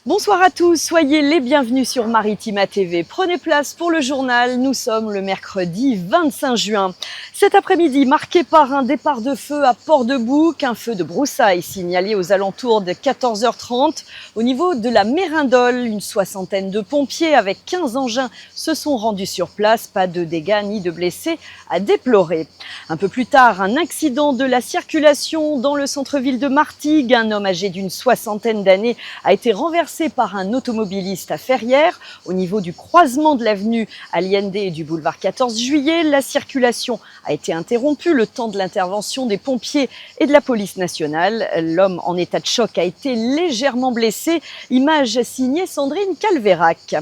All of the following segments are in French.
Bonsoir à tous, soyez les bienvenus sur Maritima TV. Prenez place pour le journal, nous sommes le mercredi 25 juin. Cet après-midi, marqué par un départ de feu à Port-de-Bouc, un feu de broussailles signalé aux alentours de 14h30. Au niveau de la Mérindole, une soixantaine de pompiers avec 15 engins se sont rendus sur place. Pas de dégâts ni de blessés à déplorer. Un peu plus tard, un accident de la circulation dans le centre-ville de Martigues. Un homme âgé d'une soixantaine d'années a été renversé par un automobiliste à Ferrières. Au niveau du croisement de l'avenue Allende et du boulevard 14 juillet, la circulation a été interrompue le temps de l'intervention des pompiers et de la police nationale. L'homme en état de choc a été légèrement blessé. Image signée Sandrine Calvérac.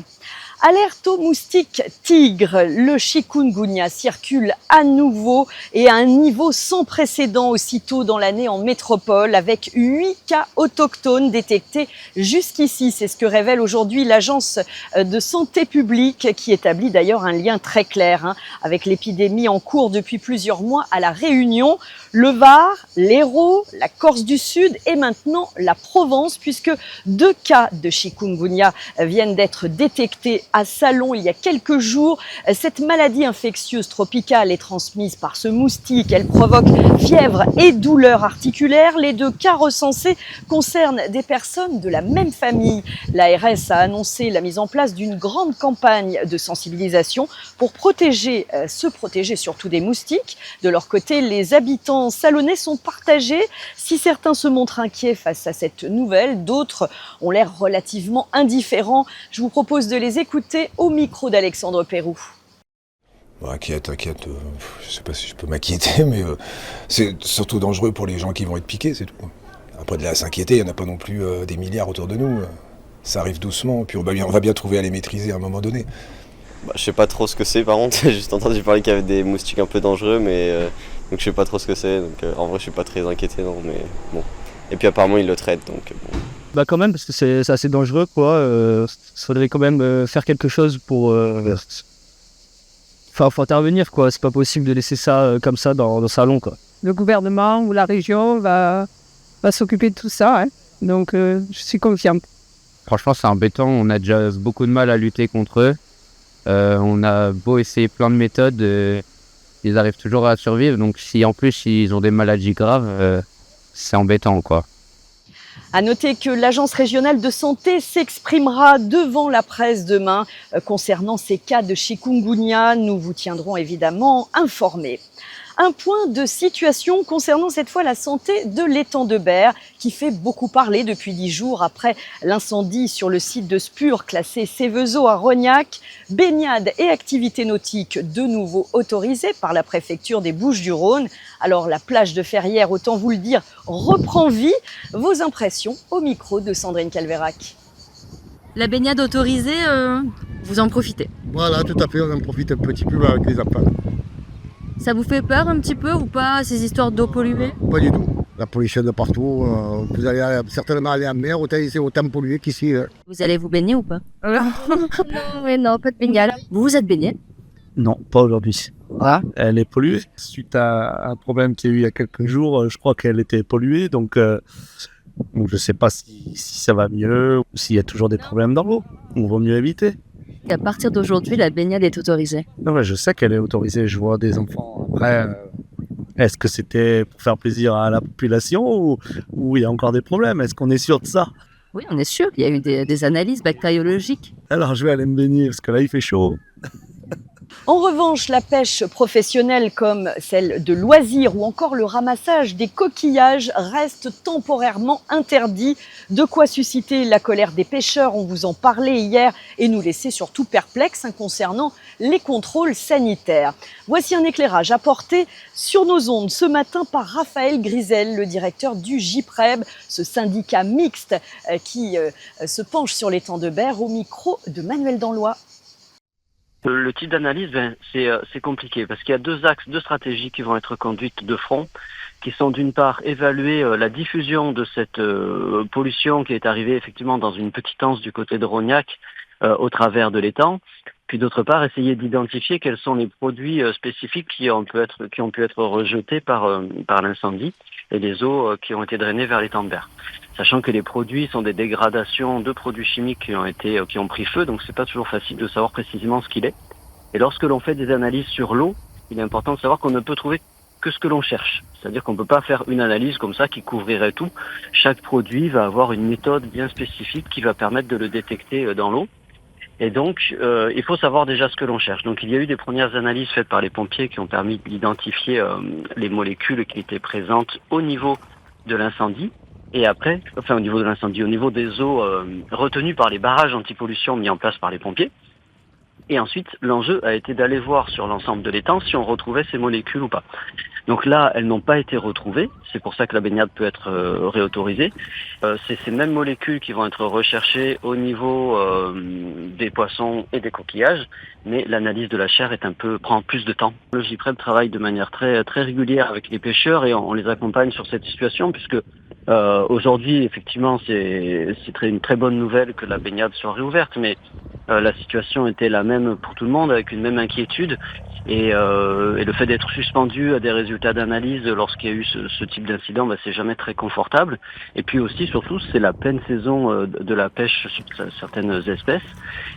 Alerte aux moustiques tigres, le chikungunya circule à nouveau et à un niveau sans précédent aussitôt dans l'année en métropole avec 8 cas autochtones détectés jusqu'ici. C'est ce que révèle aujourd'hui l'Agence de santé publique qui établit d'ailleurs un lien très clair avec l'épidémie en cours depuis plusieurs mois à La Réunion, le Var, l'Hérault, la Corse du Sud et maintenant la Provence puisque 2 cas de chikungunya viennent d'être détectés à Salon il y a quelques jours. Cette maladie infectieuse tropicale est transmise par ce moustique. Elle provoque fièvre et douleurs articulaires. Les 2 cas recensés concernent des personnes de la même famille. L'ARS a annoncé la mise en place d'une grande campagne de sensibilisation pour se protéger surtout des moustiques. De leur côté, les habitants salonnais sont partagés. Si certains se montrent inquiets face à cette nouvelle, d'autres ont l'air relativement indifférents. Je vous propose de les écouter au micro d'Alexandre Pérou. Inquiète, je sais pas si je peux m'inquiéter, mais c'est surtout dangereux pour les gens qui vont être piqués, c'est tout. Après de là à s'inquiéter, il n'y en a pas non plus des milliards autour de nous. Ça arrive doucement, puis on va bien trouver à les maîtriser à un moment donné. Je sais pas trop ce que c'est par contre, j'ai juste entendu parler qu'il y avait des moustiques un peu dangereux, mais donc je sais pas trop ce que c'est, donc en vrai je suis pas très inquiété, non, mais bon. Et puis apparemment ils le traitent, donc bon. Quand même, parce que c'est assez dangereux, quoi. Faudrait quand même faire quelque chose pour... faut intervenir, quoi. C'est pas possible de laisser ça comme ça dans le salon, quoi. Le gouvernement ou la région va s'occuper de tout ça, hein. Donc je suis confiante. Franchement, c'est embêtant. On a déjà beaucoup de mal à lutter contre eux. On a beau essayer plein de méthodes, ils arrivent toujours à survivre. Donc si en plus ils ont des maladies graves, c'est embêtant, quoi. À noter que l'Agence régionale de santé s'exprimera devant la presse demain concernant ces cas de chikungunya. Nous vous tiendrons évidemment informés. Un point de situation concernant cette fois la santé de l'étang de Berre qui fait beaucoup parler depuis 10 jours après l'incendie sur le site de Spur classé Céveso à Rognac. Baignade et activités nautiques de nouveau autorisées par la préfecture des Bouches-du-Rhône. Alors la plage de Ferrières, autant vous le dire, reprend vie. Vos impressions au micro de Sandrine Calvérac. La baignade autorisée, vous en profitez? Voilà, tout à fait, on en profite un petit peu avec les enfants. Ça vous fait peur un petit peu ou pas, ces histoires d'eau polluée? Pas du tout. La pollution de partout, vous allez certainement aller en mer, c'est autant pollué qu'ici. Vous allez vous baigner ou pas? Non, pas de baignade. Vous vous êtes baigné? Non, pas aujourd'hui. Ah. Elle est polluée. Suite à un problème qu'il y a eu il y a quelques jours, je crois qu'elle était polluée. Donc je sais pas si ça va mieux ou s'il y a toujours des problèmes dans l'eau. On vaut mieux éviter. À partir d'aujourd'hui, la baignade est autorisée. Non, je sais qu'elle est autorisée. Je vois des enfants. Après, est-ce que c'était pour faire plaisir à la population ou il y a encore des problèmes? Est-ce qu'on est sûr de ça? Oui, on est sûr. Il y a eu des analyses bactériologiques. Alors je vais aller me baigner parce que là il fait chaud. En revanche, la pêche professionnelle comme celle de loisirs ou encore le ramassage des coquillages reste temporairement interdit. De quoi susciter la colère des pêcheurs, on vous en parlait hier, et nous laisser surtout perplexes concernant les contrôles sanitaires. Voici un éclairage apporté sur nos ondes ce matin par Raphaël Grisel, le directeur du JIPREB, ce syndicat mixte qui se penche sur l'étang de Berre au micro de Manuel Danlois. Le type d'analyse, c'est compliqué parce qu'il y a 2 axes, 2 stratégies qui vont être conduites de front, qui sont d'une part évaluer la diffusion de cette pollution qui est arrivée effectivement dans une petite anse du côté de Rognac au travers de l'étang, Puis d'autre part, essayer d'identifier quels sont les produits spécifiques qui ont pu être rejetés par l'incendie et les eaux qui ont été drainées vers l'étang de Berre. Sachant que les produits sont des dégradations de produits chimiques qui ont pris feu, donc c'est pas toujours facile de savoir précisément ce qu'il est. Et lorsque l'on fait des analyses sur l'eau, il est important de savoir qu'on ne peut trouver que ce que l'on cherche. C'est-à-dire qu'on ne peut pas faire une analyse comme ça qui couvrirait tout. Chaque produit va avoir une méthode bien spécifique qui va permettre de le détecter dans l'eau. Et donc, il faut savoir déjà ce que l'on cherche. Donc, il y a eu des premières analyses faites par les pompiers qui ont permis d'identifier les molécules qui étaient présentes au niveau de l'incendie. Et après, au niveau de l'incendie, au niveau des eaux retenues par les barrages antipollution mis en place par les pompiers. Et ensuite, l'enjeu a été d'aller voir sur l'ensemble de l'étang si on retrouvait ces molécules ou pas. Donc là, elles n'ont pas été retrouvées. C'est pour ça que la baignade peut être réautorisée. C'est ces mêmes molécules qui vont être recherchées au niveau des poissons et des coquillages. Mais l'analyse de la chair prend plus de temps. Le GIPREP travaille de manière très, très régulière avec les pêcheurs et on les accompagne sur cette situation puisque aujourd'hui, effectivement, c'est une très bonne nouvelle que la baignade soit réouverte. Mais la situation était la même pour tout le monde avec une même inquiétude. Et le fait d'être suspendu à des résultats d'analyse lorsqu'il y a eu ce type d'incident, c'est jamais très confortable. Et puis aussi, surtout, c'est la pleine saison de la pêche sur certaines espèces.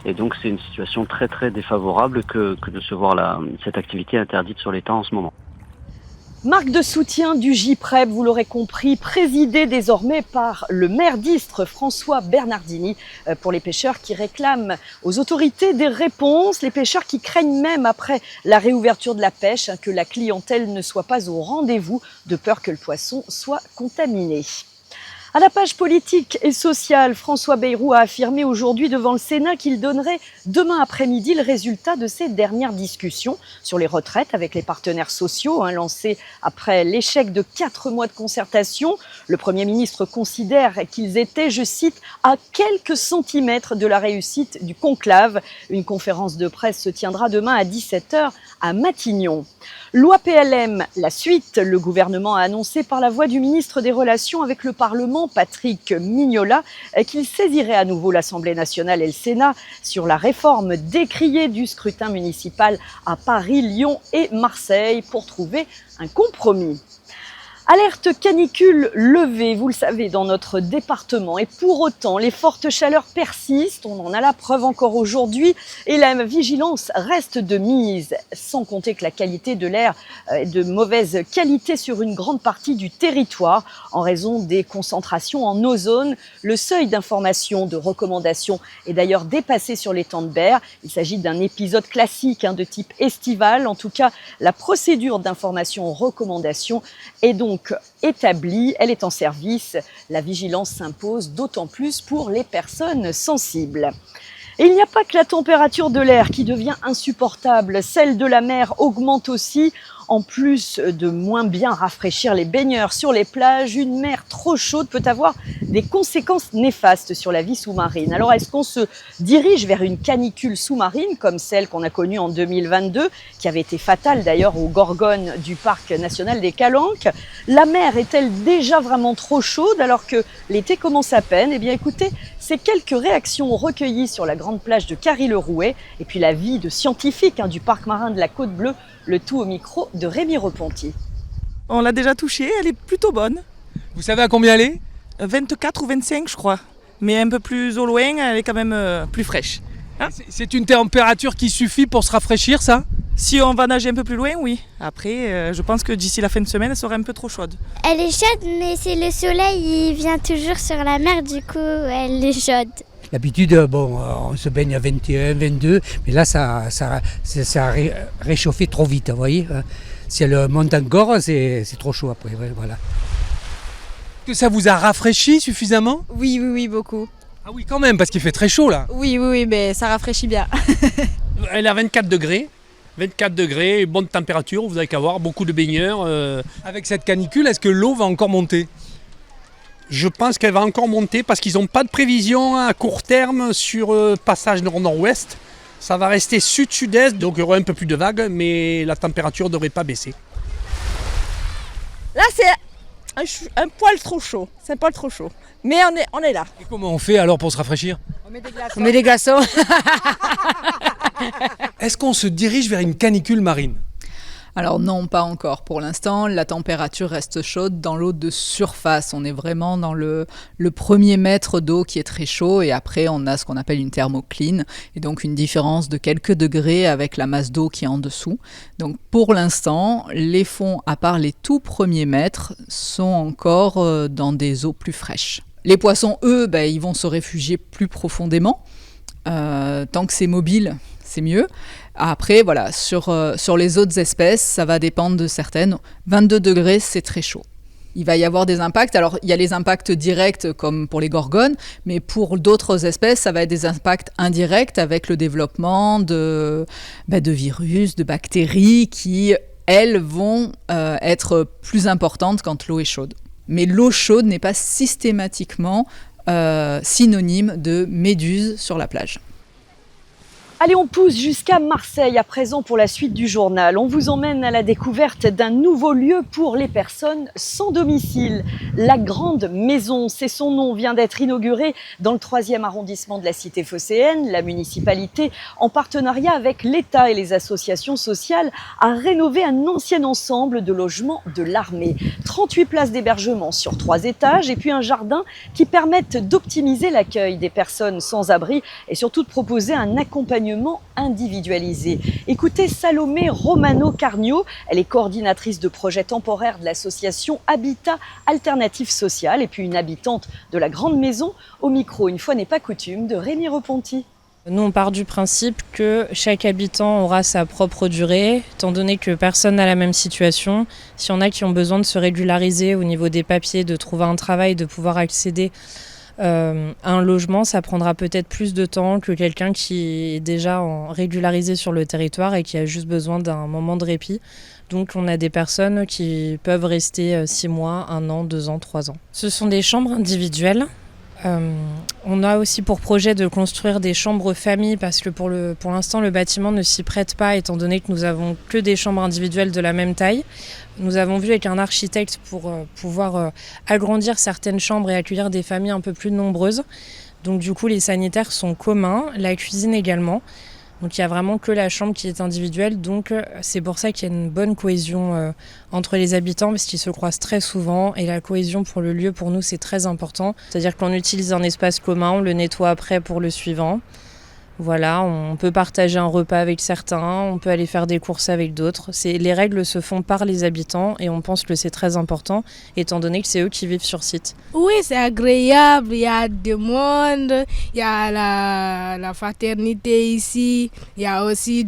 Et donc, c'est une situation très très défavorable que de se voir cette activité interdite sur l'étang en ce moment. Marque de soutien du GIPREP, vous l'aurez compris, présidée désormais par le maire d'Istres, François Bernardini, pour les pêcheurs qui réclament aux autorités des réponses, les pêcheurs qui craignent même après la réouverture de la pêche que la clientèle ne soit pas au rendez-vous de peur que le poisson soit contaminé. À la page politique et sociale, François Bayrou a affirmé aujourd'hui devant le Sénat qu'il donnerait demain après-midi le résultat de ses dernières discussions sur les retraites avec les partenaires sociaux, lancées après l'échec de 4 mois de concertation. Le Premier ministre considère qu'ils étaient, je cite, à quelques centimètres de la réussite du conclave. Une conférence de presse se tiendra demain à 17h à Matignon. Loi PLM, la suite, le gouvernement a annoncé par la voix du ministre des Relations avec le Parlement, Patrick Mignola, qu'il saisirait à nouveau l'Assemblée nationale et le Sénat sur la réforme décriée du scrutin municipal à Paris, Lyon et Marseille pour trouver un compromis. Alerte canicule levée, vous le savez, dans notre département. Et pour autant, les fortes chaleurs persistent, on en a la preuve encore aujourd'hui, et la vigilance reste de mise, sans compter que la qualité de l'air est de mauvaise qualité sur une grande partie du territoire, en raison des concentrations en ozone. Le seuil d'information, de recommandation est d'ailleurs dépassé sur l'étang de Berre. Il s'agit d'un épisode classique de type estival. En tout cas, la procédure d'information-recommandation est donc établie, elle est en service. La vigilance s'impose d'autant plus pour les personnes sensibles. Et il n'y a pas que la température de l'air qui devient insupportable, celle de la mer augmente aussi. En plus de moins bien rafraîchir les baigneurs sur les plages, une mer trop chaude peut avoir des conséquences néfastes sur la vie sous-marine. Alors est-ce qu'on se dirige vers une canicule sous-marine comme celle qu'on a connue en 2022, qui avait été fatale d'ailleurs aux gorgones du parc national des Calanques? La mer est-elle déjà vraiment trop chaude alors que l'été commence à peine? Eh bien écoutez, ces quelques réactions recueillies sur la grande plage de Carry-le-Rouet et puis la vie de scientifiques du parc marin de la Côte Bleue, le tout au micro de Rémi Repontier. On l'a déjà touchée, elle est plutôt bonne. Vous savez à combien elle est? 24 ou 25 je crois. Mais un peu plus au loin, elle est quand même plus fraîche. C'est une température qui suffit pour se rafraîchir, ça? Si on va nager un peu plus loin, oui. Après, je pense que d'ici la fin de semaine, elle sera un peu trop chaude. Elle est chaude, mais c'est le soleil, il vient toujours sur la mer, du coup, elle est chaude. D'habitude, on se baigne à 21, 22, mais là, ça a réchauffé trop vite, vous voyez. Si elle monte encore, c'est trop chaud après, voilà. Que ça vous a rafraîchi suffisamment? Oui, beaucoup. Ah oui, quand même, parce qu'il fait très chaud, là. Oui, mais ça rafraîchit bien. Elle est à 24 degrés. 24 degrés, bonne température, vous avez qu'à voir, beaucoup de baigneurs. Avec cette canicule, est-ce que l'eau va encore monter? Je pense qu'elle va encore monter parce qu'ils n'ont pas de prévision à court terme sur passage nord-nord-ouest. Ça va rester sud-sud-est, donc il y aura un peu plus de vagues, mais la température ne devrait pas baisser. Là, c'est un poil trop chaud. C'est un poil trop chaud. Mais on est là. Et comment on fait alors pour se rafraîchir? On met des glaçons. Est-ce qu'on se dirige vers une canicule marine ? Alors non, pas encore. Pour l'instant, la température reste chaude dans l'eau de surface. On est vraiment dans le premier mètre d'eau qui est très chaud et après on a ce qu'on appelle une thermocline et donc une différence de quelques degrés avec la masse d'eau qui est en dessous. Donc pour l'instant, les fonds, à part les tout premiers mètres, sont encore dans des eaux plus fraîches. Les poissons, eux, ils vont se réfugier plus profondément. Tant que c'est mobile, c'est mieux. Après, voilà, sur les autres espèces, ça va dépendre de certaines. 22 degrés, c'est très chaud. Il va y avoir des impacts. Alors, il y a les impacts directs, comme pour les gorgones, mais pour d'autres espèces, ça va être des impacts indirects avec le développement de virus, de bactéries qui, elles, vont être plus importantes quand l'eau est chaude. Mais l'eau chaude n'est pas systématiquement synonyme de méduses sur la plage. Allez, on pousse jusqu'à Marseille à présent pour la suite du journal. On vous emmène à la découverte d'un nouveau lieu pour les personnes sans domicile. La Grande Maison, c'est son nom, vient d'être inauguré dans le 3e arrondissement de la cité phocéenne. La municipalité, en partenariat avec l'État et les associations sociales, a rénové un ancien ensemble de logements de l'armée. 38 places d'hébergement sur 3 étages et puis un jardin qui permettent d'optimiser l'accueil des personnes sans abri et surtout de proposer un accompagnement individualisé. Écoutez Salomé Romano-Carnio, elle est coordinatrice de projet temporaire de l'association Habitat Alternatif Social et puis une habitante de la Grande Maison, au micro, une fois n'est pas coutume, de Rémi Reponti. Nous, on part du principe que chaque habitant aura sa propre durée, étant donné que personne n'a la même situation. S'il y en a qui ont besoin de se régulariser au niveau des papiers, de trouver un travail, de pouvoir accéder un logement, ça prendra peut-être plus de temps que quelqu'un qui est déjà régularisé sur le territoire et qui a juste besoin d'un moment de répit. Donc on a des personnes qui peuvent rester 6 mois, 1 an, 2 ans, 3 ans. Ce sont des chambres individuelles. On a aussi pour projet de construire des chambres famille parce que pour l'instant le bâtiment ne s'y prête pas étant donné que nous avons que des chambres individuelles de la même taille. Nous avons vu avec un architecte pour pouvoir agrandir certaines chambres et accueillir des familles un peu plus nombreuses. Donc du coup les sanitaires sont communs, la cuisine également. Donc il n'y a vraiment que la chambre qui est individuelle, donc c'est pour ça qu'il y a une bonne cohésion entre les habitants parce qu'ils se croisent très souvent et la cohésion pour le lieu pour nous c'est très important. C'est-à-dire qu'on utilise un espace commun, on le nettoie après pour le suivant. Voilà, on peut partager un repas avec certains, on peut aller faire des courses avec d'autres. Les règles se font par les habitants et on pense que c'est très important étant donné que c'est eux qui vivent sur site. Oui, c'est agréable, il y a du monde, il y a la fraternité ici, il y a aussi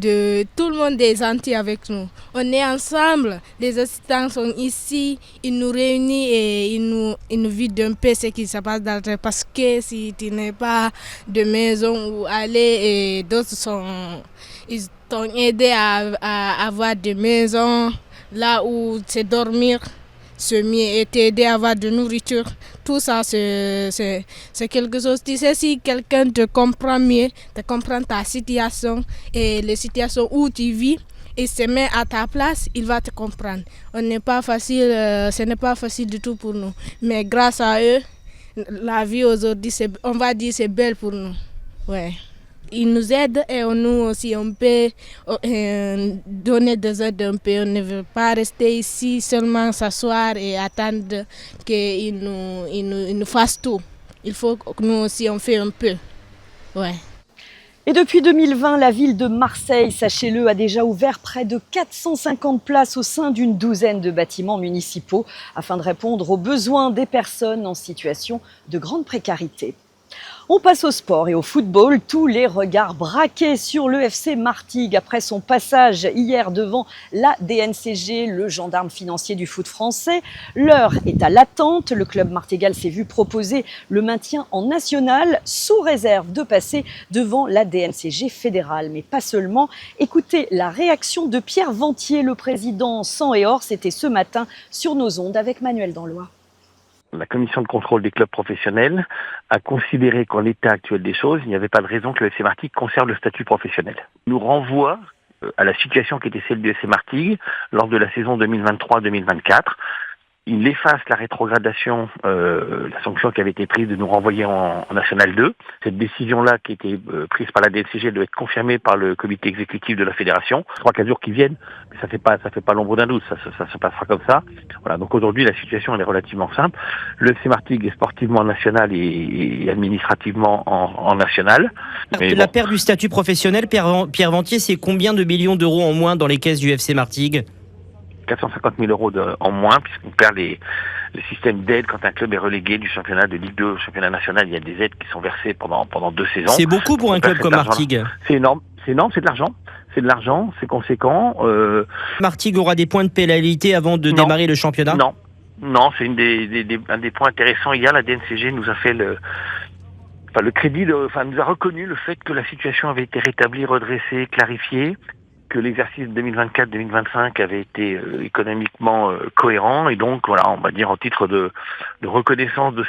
tout le monde est gentil avec nous. On est ensemble, les assistants sont ici, ils nous réunissent et ils nous vident un peu ce qui se passe dans le parce que si tu n'as pas de maison où aller, et d'autres ils t'ont aidé à avoir des maisons là où c'est dormir, semer et t'aider à avoir de nourriture. Tout ça, c'est quelque chose. Tu sais, si quelqu'un te comprend mieux, te comprend ta situation et les situations où tu vis, et se met à ta place, il va te comprendre. Ce n'est pas facile du tout pour nous. Mais grâce à eux, la vie aujourd'hui, on va dire, c'est belle pour nous. Ouais. Ils nous aident et nous aussi, on peut donner des aides un peu. On ne veut pas rester ici seulement s'asseoir et attendre qu'ils nous fassent tout. Il faut que nous aussi, on fait un peu. Ouais. Et depuis 2020, la ville de Marseille, sachez-le, a déjà ouvert près de 450 places au sein d'une douzaine de bâtiments municipaux afin de répondre aux besoins des personnes en situation de grande précarité. On passe au sport et au football, tous les regards braqués sur le FC Martigues après son passage hier devant la DNCG, le gendarme financier du foot français. L'heure est à l'attente, le club martégal s'est vu proposer le maintien en national sous réserve de passer devant la DNCG fédérale, mais pas seulement. Écoutez la réaction de Pierre Ventier, le président sang et or, c'était ce matin sur nos ondes avec Manuel Danlois. La commission de contrôle des clubs professionnels a considéré qu'en l'état actuel des choses, il n'y avait pas de raison que le FC Martigues conserve le statut professionnel. Il nous renvoie à la situation qui était celle du FC Martigues lors de la saison 2023-2024. il efface la rétrogradation, la sanction qui avait été prise de nous renvoyer en National 2. Cette décision-là qui a été prise par la DNCG doit être confirmée par le comité exécutif de la fédération. 3-4 jours qui viennent, mais ça fait pas l'ombre d'un doute, ça se passera comme ça. Voilà, donc aujourd'hui la situation elle est relativement simple. Le FC Martigues est sportivement national et administrativement en national. Mais la perte du statut professionnel, Pierre Ventier, c'est combien de millions d'euros en moins dans les caisses du FC Martigues ? 450 000 euros en moins, puisqu'on perd le système d'aide quand un club est relégué du championnat de Ligue 2 au championnat national. Il y a des aides qui sont versées pendant 2 saisons. C'est beaucoup pour un club comme Martigues. C'est énorme, c'est de l'argent. C'est de l'argent, c'est conséquent. Martigues aura des points de pénalité avant de démarrer le championnat ? Non, c'est un des points intéressants. Hier, la DNCG nous a fait le crédit, nous a reconnu le fait que la situation avait été rétablie, redressée, clarifiée, que l'exercice 2024-2025 avait été économiquement cohérent, et donc voilà, on va dire en titre de reconnaissance de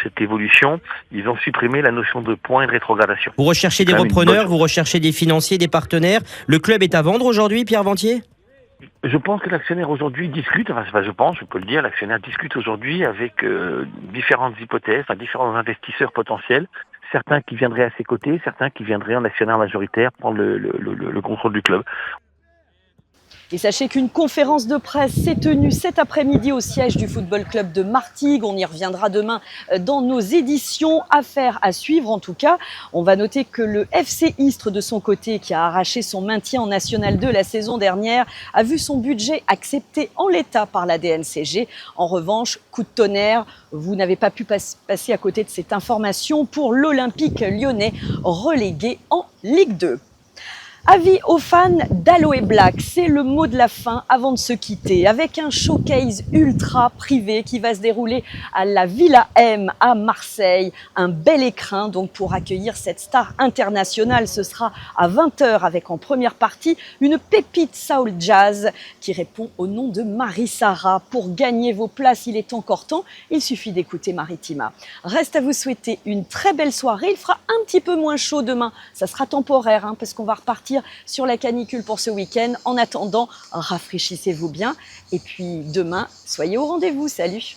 cette évolution, ils ont supprimé la notion de points et de rétrogradation. Vous recherchez des repreneurs, vous recherchez des financiers, des partenaires. Le club est à vendre aujourd'hui, Pierre Ventier ? Je pense que l'actionnaire aujourd'hui discute, je peux le dire, l'actionnaire discute aujourd'hui avec différentes hypothèses, différents investisseurs potentiels, certains qui viendraient à ses côtés, certains qui viendraient en actionnaire majoritaire prendre le contrôle du club. Et sachez qu'une conférence de presse s'est tenue cet après-midi au siège du Football Club de Martigues. On y reviendra demain dans nos éditions. Affaire à suivre en tout cas. On va noter que le FC Istres de son côté, qui a arraché son maintien en National 2 la saison dernière, a vu son budget accepté en l'état par la DNCG. En revanche, coup de tonnerre, vous n'avez pas pu passer à côté de cette information pour l'Olympique lyonnais relégué en Ligue 2. Avis aux fans d'Aloe Black, c'est le mot de la fin avant de se quitter, avec un showcase ultra privé qui va se dérouler à la Villa M à Marseille. Un bel écrin donc pour accueillir cette star internationale. Ce sera à 20h avec en première partie une pépite soul jazz qui répond au nom de Marie-Sara. Pour gagner vos places, il est encore temps, il suffit d'écouter Maritima. Reste à vous souhaiter une très belle soirée. Il fera un petit peu moins chaud demain, ça sera temporaire parce qu'on va repartir sur la canicule pour ce week-end. En attendant, rafraîchissez-vous bien. Et puis demain, soyez au rendez-vous. Salut!